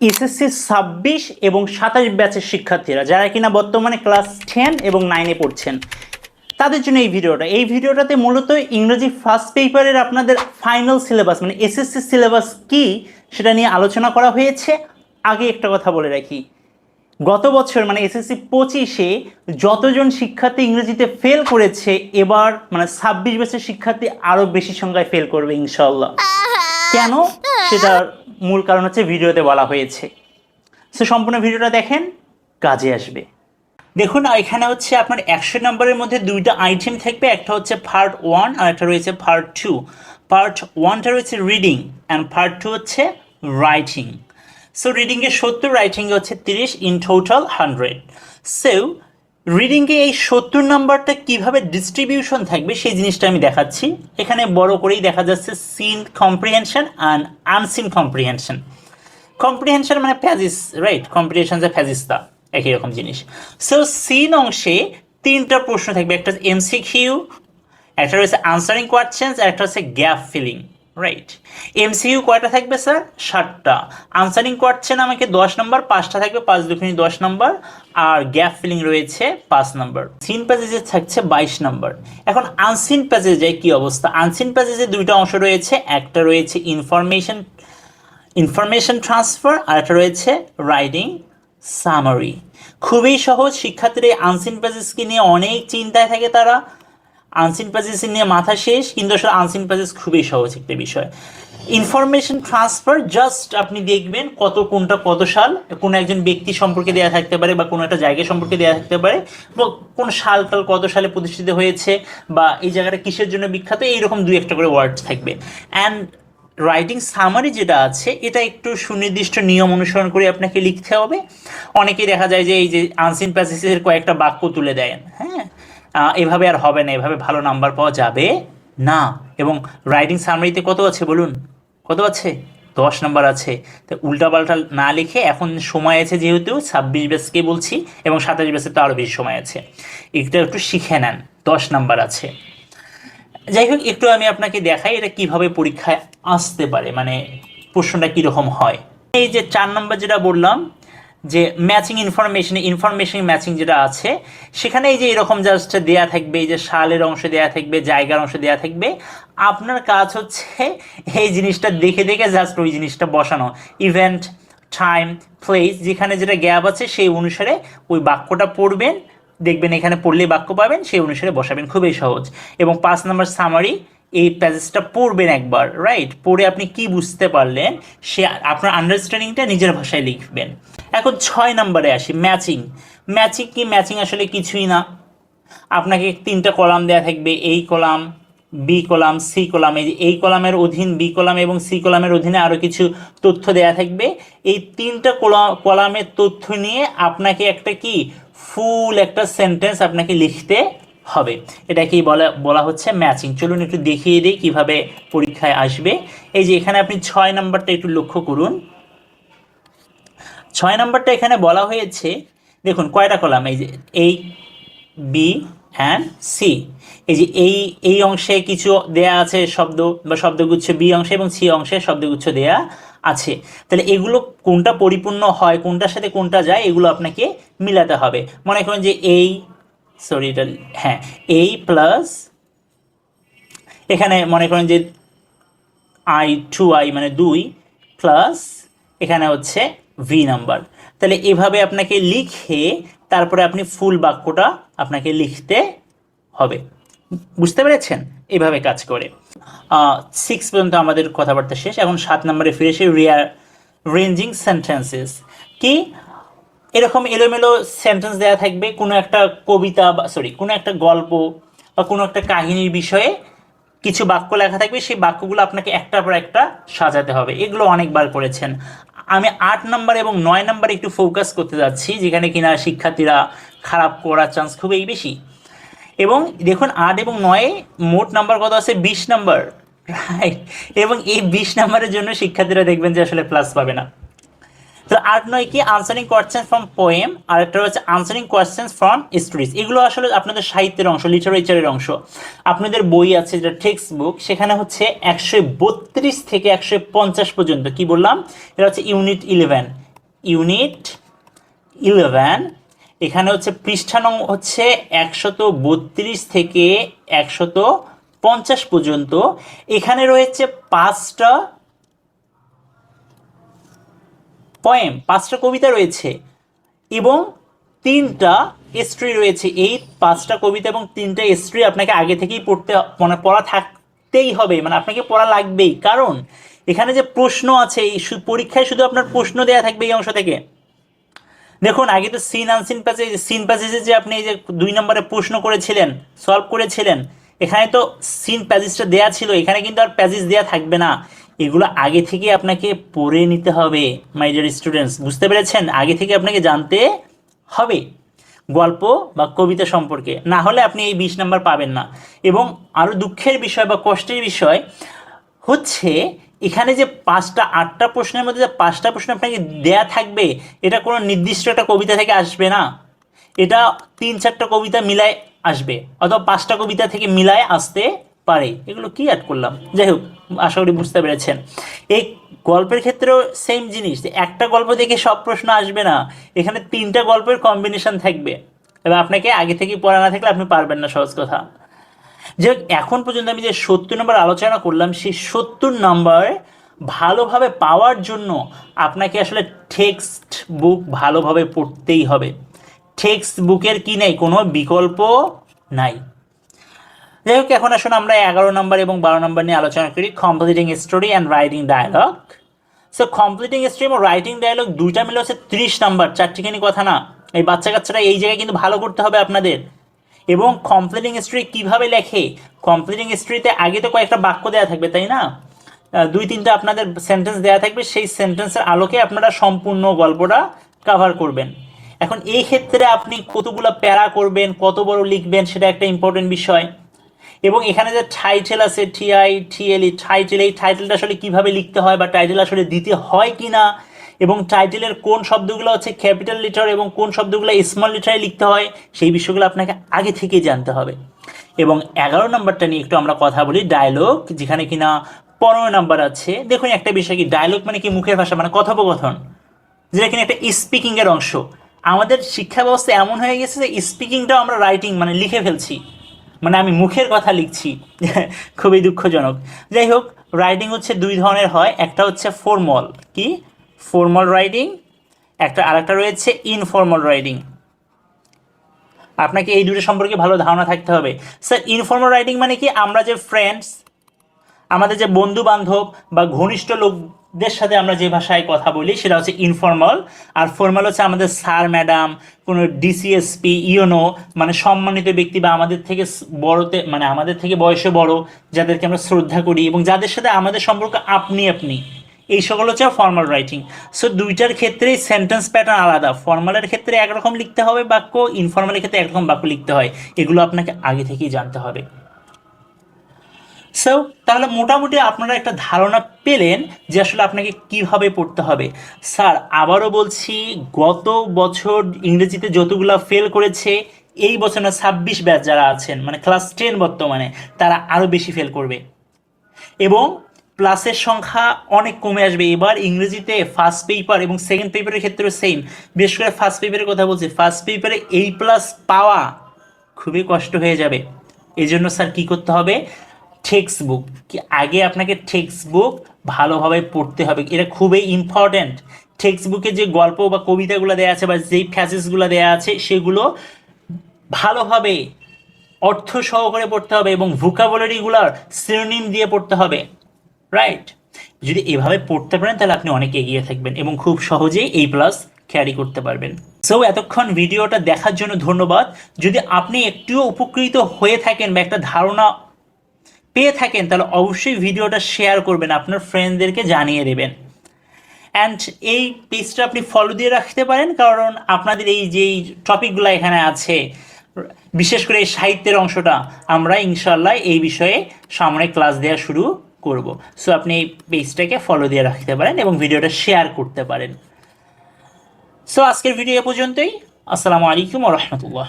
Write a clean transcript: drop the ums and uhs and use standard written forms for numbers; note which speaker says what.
Speaker 1: SSC 26 এবং 27 ব্যাচের শিক্ষার্থীরা যারা কিনা বর্তমানে ক্লাস 10 এবং 9-এ পড়ছেন তাদের জন্য এই ভিডিওটাতে মূলত ইংরেজি ফার্স্ট পেপারের আপনাদের ফাইনাল সিলেবাস মানে এসএসসি সিলেবাস কি সেটা নিয়ে আলোচনা করা হয়েছে। আগে একটা কথা বলে রাখি, গত বছর মানে এসএসসি 25-এ যতজন শিক্ষার্থী ইংরেজিতে ফেল করেছে এবার মানে 26 ব্যাচের শিক্ষার্থী আরও বেশি সংখ্যায় ফেল করবে ইনশাআল্লাহ। কেন সেটার মূল কারণ হচ্ছে ভিডিওতে বলা হয়েছে। সো সম্পূর্ণ ভিডিওটা দেখেন, কাজে আসবে। দেখুন এখানে হচ্ছে আপনার 100 নম্বরের মধ্যে দুইটা আইটেম থাকবে, একটা হচ্ছে পার্ট 1 আর একটা রয়েছে পার্ট 2। পার্ট 1টা রয়েছে রিডিং অ্যান্ড পার্ট 2 হচ্ছে রাইটিং। সো রিডিংয়ে 70, রাইটিংয়ে হচ্ছে 30, ইন টোটাল 100। সো রিডিংয়ে এই 70 নাম্বারটা কীভাবে ডিস্ট্রিবিউশন থাকবে সেই জিনিসটা আমি দেখাচ্ছি। এখানে বড় করেই দেখা যাচ্ছে scene comprehension and unseen comprehension. Comprehension মানে প্যাজিস, রাইট? কম্প্রিহেনশন যে প্যাজিসটা একই রকম জিনিস। সো সিন অংশে 3টা প্রশ্ন থাকবে, একটা হচ্ছে এমসিকিউ, একটা রয়েছে আনসারিং কোয়েশ্চেন্স, আর একটা হচ্ছে গ্যাপ ফিলিং, রাইট? এমসিকিউ কয়টা থাকবে স্যার? 7টা। আনসারিং কোয়েশ্চেন আমাকে 10 নম্বর, 5টা থাকবে, 5 দুগুণে 10 নম্বর, আর গ্যাপ ফিলিং রয়েছে 5 নম্বর। সিন প্যাসেজে থাকছে 22 নম্বর। এখন আনসিন প্যাসেজে কি অবস্থা? আনসিন প্যাসেজে দুইটা অংশ রয়েছে, একটা রয়েছে ইনফরমেশন ট্রান্সফার আর একটা রয়েছে রাইটিং সামারি। খুবই সহজ। শিক্ষার্থীরা আনসিন প্যাসেজকে নিয়ে অনেক চিন্তায় থাকে, তারা আনসিন প্যাসেজ নিয়ে মাথা শেষ, কিন্তু আসলে আনসিন প্যাসেজ খুবই সহজ একটা বিষয়। ইনফরমেশন ট্রান্সফার জাস্ট আপনি দেখবেন কোনটা কত সাল, কোনো একজন ব্যক্তি সম্পর্কে দেওয়া থাকতে পারে বা কোনো একটা জায়গা সম্পর্কে দেওয়া থাকতে পারে, বা কোন সালটাল কত সালে প্রতিষ্ঠিত হয়েছে বা এই জায়গাটা কিসের জন্য বিখ্যাত, এইরকম 2-1টা করে ওয়ার্ড থাকবে। অ্যান্ড রাইটিং সামারি যেটা আছে এটা একটু সুনির্দিষ্ট নিয়ম অনুসরণ করে আপনাকে লিখতে হবে। অনেকেই দেখা যায় যে এই যে আনসিন প্যাসেজের কয়েকটা বাক্য তুলে দেন, হ্যাঁ, এভাবে আর হবে না, এভাবে ভালো নাম্বার পাওয়া যাবে না। এবং রাইটিং সামারিতে কত আছে বলুন? কত আছে? 10 নম্বর আছে। তো উল্টাপাল্টা না লিখে, এখন সময় আছে যেহেতু 26 ব্যাচকে বলছি এবং 27 ব্যাচে তো আরও বেশি সময় আছে, এটা একটু শিখে নেন, 10 নাম্বার আছে। যাই হোক, একটু আমি আপনাকে দেখাই এটা কিভাবে পরীক্ষায় আসতে পারে, মানে প্রশ্নটা কীরকম হয়। এই যে 4 নম্বর যেটা বললাম যে ম্যাচিং ইনফরমেশন ম্যাচিং যেটা আছে, সেখানে এই যে এরকম জাস্ট দেয়া থাকবে, এই যে সালের অংশ দেয়া থাকবে, জায়গার অংশ দেয়া থাকবে। আপনার কাজ হচ্ছে এই জিনিসটা দেখে দেখে জাস্ট ওই জিনিসটা বসানো, ইভেন্ট, টাইম, প্লেস, যেখানে যেটা গ্যাপ আছে সেই অনুসারে ওই বাক্যটা পড়বেন, দেখবেন এখানে পড়লেই বাক্য পাবেন, সেই অনুসারে বসাবেন, খুবই সহজ। এবং 5 নম্বর সামারি, এই প্যাসেজটা পড়বেন একবার, রাইট? পড়ে আপনি কি বুঝতে পারলেন সে আপনার আন্ডারস্ট্যান্ডিংটা নিজের ভাষায় লিখবেন। এখন 6 নম্বরে আসি, ম্যাচিং কি? ম্যাচিং আসলে কিছুই না, আপনাকে 3টা কলাম দেওয়া থাকবে, A column, B column, C column. এই কলামের অধীন বি কলাম এবং সি কলামের অধীনে আরও কিছু তথ্য দেওয়া থাকবে। এই 3টা কলামের তথ্য নিয়ে আপনাকে একটা ফুল একটা সেন্টেন্স আপনাকে লিখতে হবে। এটাকেই বলা হচ্ছে ম্যাচিং। চলুন একটু দেখিয়ে দিই কীভাবে পরীক্ষায় আসবে। এই যে এখানে আপনি 6 নম্বরটা একটু লক্ষ্য করুন। 6 নম্বরটা এখানে বলা হয়েছে, দেখুন কয়টা কলাম, এই যে এই, বি অ্যান্ড সি। এই যে এই অংশে কিছু দেয়া আছে শব্দ বা শব্দগুচ্ছ, বি অংশে এবং সি অংশে শব্দগুচ্ছ দেয়া আছে। তাহলে এগুলো কোনটা পরিপূর্ণ হয়, কোনটার সাথে কোনটা যায়, এগুলো আপনাকে মিলাতে হবে। মনে করুন যে এই প্লাস, এখানে মনে করেন যে i মানে 2 প্লাস এখানে হচ্ছে ভি নাম্বার। তাহলে এভাবে আপনাকে লিখে তারপরে আপনি ফুল বাক্যটা আপনাকে লিখতে হবে। বুঝতে পেরেছেন? এভাবে কাজ করে। 6 পর্যন্ত আমাদের কথাবার্তা শেষ। এখন 7 নম্বরে ফিরে এসে রেঞ্জিং সেন্টেন্সেস। কি? এরকম এলোমেলো সেন্টেন্স দেওয়া থাকবে, কোনো একটা কবিতা বা কোনো একটা গল্প বা কোনো একটা কাহিনীর বিষয়ে কিছু বাক্য লেখা থাকবে, সেই বাক্যগুলো আপনাকে একটার পর একটা সাজাতে হবে। এগুলো অনেকবার করেছেন। আমি 8 নম্বর এবং 9 নম্বরে একটু ফোকাস করতে যাচ্ছি, যেখানে কিনা শিক্ষার্থীরা খারাপ করার চান্স খুবই বেশি। এবং দেখুন 8 এবং 9 মোট নাম্বার কত আছে? 20 নম্বর, রাইট? এবং এই 20 নম্বরের জন্য শিক্ষার্থীরা দেখবেন যে আসলে প্লাস পাবে না। তো 8, 9 কি? আনসারিং কোয়েশ্চেন্স ফ্রম পোয়েম, আর একটা হচ্ছে আনসারিং কোয়েশ্চেন্স ফ্রম স্টোরিজ। এগুলো আসলে আপনাদের সাহিত্যের অংশ, লিটারেচারের অংশ। আপনাদের বই আছে যেটা টেক্সট বুক, সেখানে হচ্ছে 132 থেকে 150 পর্যন্ত। কি বললাম? এটা হচ্ছে ইউনিট 11, ইউনিট 11, এখানে হচ্ছে পৃষ্ঠা নং হচ্ছে 132 থেকে 150 পর্যন্ত। এখানে রয়েছে 5টা পোয়েম, 5টা কবিতা রয়েছে এবং 3টা এস্ট্রি রয়েছে। এই 5টা কবিতা এবং 3টা এস্ট্রি আপনাকে আগে থেকেই পড়া থাকতেই হবে, মানে আপনাকে পড়া লাগবেই, কারণ এখানে যে প্রশ্ন আছে এই পরীক্ষায় শুধু আপনার প্রশ্ন দেওয়া থাকবে এই অংশ থেকে। দেখুন আগে তো সিন আনসিন প্যাসেজ, সিন প্যাসেজে যে আপনি এই যে 2 নম্বরে প্রশ্ন করেছিলেন, সলভ করেছিলেন, এখানে তো সিন প্যাসেজটা দেয়া ছিল, এখানে কিন্তু আর প্যাসেজ দেয়া থাকবে না। এগুলো আগে থেকে আপনাকে পড়ে নিতে হবে মাই ডিয়ার স্টুডেন্টস, বুঝতে পেরেছেন? আগে থেকে আপনাকে জানতে হবে গল্প বা কবিতা সম্পর্কে, না হলে আপনি এই 20 নম্বর পাবেন না। এবং আরও দুঃখের বিষয় বা কষ্টের বিষয় হচ্ছে এখানে যে 8টা প্রশ্নের মধ্যে যে 5টা প্রশ্ন আপনাকে দেয়া থাকবে, এটা কোনো নির্দিষ্ট একটা কবিতা থেকে আসবে না, এটা 3-4টা কবিতা মিলায় আসবে, অথবা 5টা কবিতা থেকে মিলায় আসতে পারে। এগুলো কি অ্যাড করলাম, যাই হোক, আশা করি বুঝতে পেরেছেন। এই গল্পের ক্ষেত্রেও সেম জিনিস, যে একটা গল্প দেখে সব প্রশ্ন আসবে না, এখানে 3টা গল্পের কম্বিনেশন থাকবে, এবার আপনাকে আগে থেকে পড়া না থাকলে আপনি পারবেন না, সহজ কথা। যে এখন পর্যন্ত আমি যে 70 নম্বর আলোচনা করলাম, সেই 70 নম্বর ভালোভাবে পাওয়ার জন্য আপনাকে আসলে টেক্সট বুক ভালোভাবে পড়তেই হবে। টেক্সট বুকের কি নেই, কোনো বিকল্প নাই। যাই হোক, এখন আসুন আমরা 11 নম্বর এবং 12 নম্বর নিয়ে আলোচনা করি, completing story and writing dialogue. So completing story এবং রাইটিং ডায়ালগ দুইটা মিলে হচ্ছে 30 নম্বর, চারটিখানি কথা না। এই বাচ্চা কাচ্চারা এই জায়গায় কিন্তু ভালো করতে হবে আপনাদের। এবং কমপ্লিটিং স্টোরি কিভাবে লেখে, কমপ্লিটিং স্টোরিতে আগে তো কয়েকটা বাক্য দেওয়া থাকবে, তাই না? 2-3টা আপনাদের সেন্টেন্স দেওয়া থাকবে, সেই সেন্টেন্সের আলোকে আপনারা সম্পূর্ণ গল্পটা কভার করবেন। এখন এই ক্ষেত্রে আপনি কতগুলো প্যারা করবেন, কত বড় লিখবেন, সেটা একটা ইম্পর্টেন্ট বিষয়। এবং এখানে যে টাইটেল আছে, TITLE টাইটেল, এই টাইটেলটা আসলে কীভাবে লিখতে হয় বা টাইটেল আসলে দিতে হয় কি না, এবং টাইটেলের কোন শব্দগুলো হচ্ছে ক্যাপিটাল লিটার এবং কোন শব্দগুলো স্মল লিটারে লিখতে হয়, সেই বিষয়গুলো আপনাকে আগে থেকেই জানতে হবে। এবং 11 নম্বরটা নিয়ে একটু আমরা কথা বলি, ডায়লগ, যেখানে কিনা 15 নম্বর আছে। দেখুন একটা বিষয় কি, ডায়লগ মানে কি, মুখের ভাষা, মানে কথোপকথন, যেটা কিনা একটা স্পিকিংয়ের অংশ। আমাদের শিক্ষা ব্যবস্থা এমন হয়ে গেছে যে স্পিকিংটাও আমরা রাইটিং মানে লিখে ফেলছি, মানে আমি মুখের কথা লিখছি, খুবই দুঃখজনক। যাই হোক, রাইটিং হচ্ছে 2 ধরনের হয়, একটা হচ্ছে ফর্মাল, কি ফর্মাল রাইটিং, আরেকটা রয়েছে ইনফর্মাল রাইটিং। আপনাকে এই দুটো সম্পর্কে ভালো ধারণা থাকতে হবে। স্যার ইনফর্মাল রাইটিং মানে কি, আমরা যে ফ্রেন্ডস, আমাদের যে বন্ধু বান্ধব বা ঘনিষ্ঠ লোকদের সাথে আমরা যে ভাষায় কথা বলি সেটা হচ্ছে ইনফর্মাল। আর ফর্মাল হচ্ছে আমাদের স্যার ম্যাডাম, কোনো DCSP, ইউনো, মানে সম্মানিত ব্যক্তি বা আমাদের থেকে বড়তে, মানে আমাদের থেকে বয়সে বড়, যাদেরকে আমরা শ্রদ্ধা করি এবং যাদের সাথে আমাদের সম্পর্ক আপনি আপনি, এই সকল হচ্ছে ফর্মাল রাইটিং। সো দুইটার ক্ষেত্রেই সেন্টেন্স প্যাটার্ন আলাদা, ফর্মালের ক্ষেত্রে একরকম লিখতে হবে বাক্য, ইনফর্মালের ক্ষেত্রে একরকম বাক্য লিখতে হয়, এগুলো আপনাকে আগে থেকেই জানতে হবে। সো তাহলে মোটামুটি আপনারা একটা ধারণা পেলেন যে আসলে আপনাকে কিভাবে পড়তে হবে। স্যার আবারও বলছি, গত বছর ইংরেজিতে যতগুলা ফেল করেছে, এই বছর না 26 ব্যাচ যারা আছেন, মানে ক্লাস 10 বর্তমানে, তারা আরও বেশি ফেল করবে এবং প্লাসের সংখ্যা অনেক কমে আসবে। এবার ইংরেজিতে ফার্স্ট পেপার এবং সেকেন্ড পেপারের ক্ষেত্রেও সেম, বিশেষ করে ফার্স্ট পেপারের কথা বলছি, ফার্স্ট পেপারে A+ পাওয়া খুবই কষ্ট হয়ে যাবে। এই জন্য স্যার কী করতে হবে, টেক্সট বুক, কি আগে আপনাকে টেক্সট বুক ভালোভাবে পড়তে হবে, এটা খুবই ইম্পর্ট্যান্ট। টেক্সট বুকে যে গল্প বা কবিতাগুলো দেওয়া আছে বা যেই প্যাসেজগুলো দেওয়া আছে, সেগুলো ভালোভাবে অর্থ সহকারে পড়তে হবে এবং ভোকাবুলারিগুলোর সিনোনিম দিয়ে পড়তে হবে, রাইট? যদি এভাবে পড়তে পারেন তাহলে আপনি অনেক এগিয়ে থাকবেন এবং খুব সহজেই A+ ক্যারি করতে পারবেন। সো এতক্ষণ ভিডিওটা দেখার জন্য ধন্যবাদ। যদি আপনি একটুও উপকৃত হয়ে থাকেন বা একটা ধারণা পেয়ে থাকেন, তাহলে অবশ্যই ভিডিওটা শেয়ার করবেন, আপনার ফ্রেন্ডদেরকে জানিয়ে দেবেন। অ্যান্ড এই পেজটা আপনি ফলো দিয়ে রাখতে পারেন, কারণ আপনাদের এই যেই টপিকগুলো এখানে আছে, বিশেষ করে এই সাহিত্যের অংশটা, আমরা ইনশাল্লাহ এই বিষয়ে সামনে ক্লাস দেওয়া শুরু করব। সো আপনি এই পেজটাকে ফলো দিয়ে রাখতে পারেন এবং ভিডিওটা শেয়ার করতে পারেন। সো আজকের ভিডিও এ পর্যন্তই। আসসালামু আলাইকুম ওয়া রাহমাতুল্লাহ।